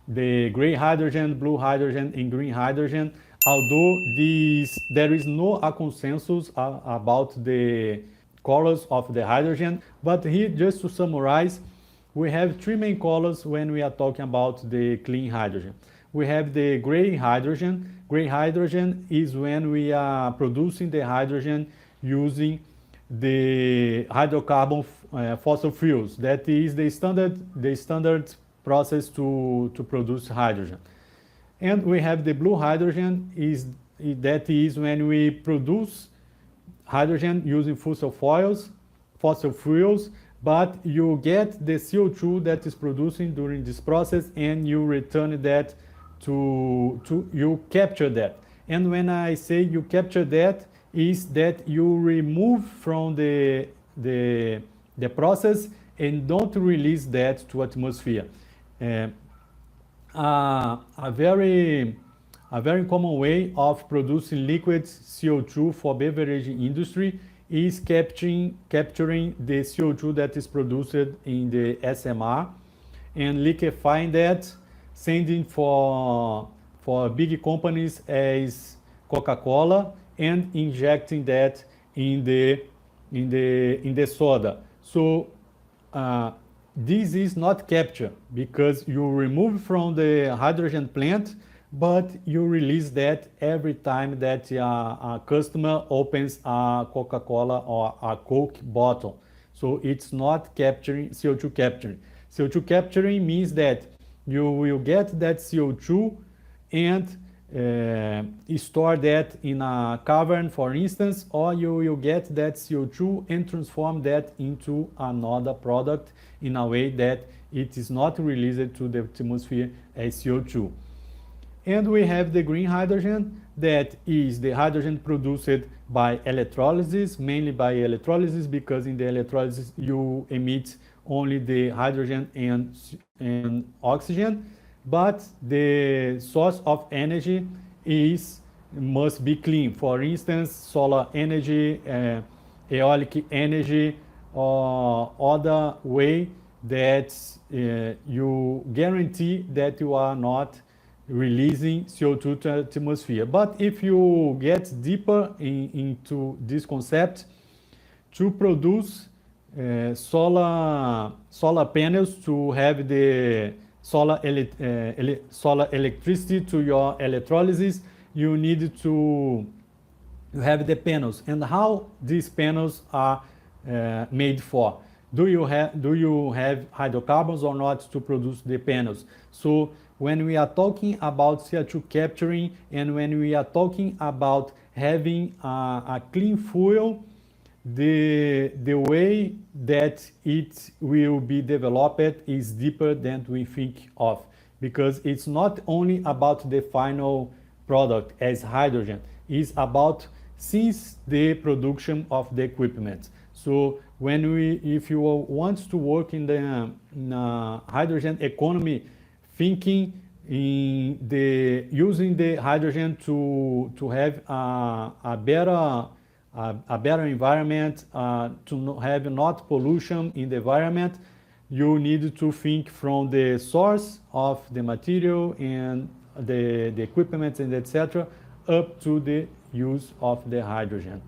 the gray hydrogen, blue hydrogen, and green hydrogen. Although there is no a consensus about the colors of the hydrogen, but here, just to summarize, we have three main colors when we are talking about the clean hydrogen. We have the gray hydrogen. Gray hydrogen is when we are producing the hydrogen using the hydrocarbon fossil fuels. That is the standard process to produce hydrogen. And we have the blue hydrogen, that is when we produce hydrogen using fossil fuels, but you get the CO2 that is producing during this process and you return that you capture that. And when I say you capture that, is that you remove from the process and don't release that to atmosphere. A very common way of producing liquid CO2 for beverage industry is capturing the CO2 that is produced in the SMR and liquefying that, sending for big companies as Coca-Cola and injecting that in the soda. So this is not capture because you remove from the hydrogen plant, but you release that every time that a customer opens a Coca-Cola or a Coke bottle. So it's not capturing CO2 capturing. CO2 capturing means that you will get that CO2 and store that in a cavern, for instance, or you will get that CO2 and transform that into another product in a way that it is not released to the atmosphere as CO2. And we have the green hydrogen, that is the hydrogen produced by electrolysis, mainly by electrolysis, because in the electrolysis you emit only the hydrogen and oxygen, but the source of energy must be clean. For instance, solar energy, aeolic energy, or other way that you guarantee that you are not releasing CO2 to the atmosphere. But if you get deeper into this concept, to produce solar panels, to have the solar electricity to your electrolysis, you need to have the panels. And how these panels are made for? Do you have hydrocarbons or not to produce the panels? So when we are talking about CO2 capturing and when we are talking about having a clean fuel, the way that it will be developed is deeper than we think of, because it's not only about the final product as hydrogen, it's about since the production of the equipment. So if you want to work in the hydrogen economy, thinking in using the hydrogen to have a better environment, to have not pollution in the environment, you need to think from the source of the material and the equipment and etc. up to the use of the hydrogen.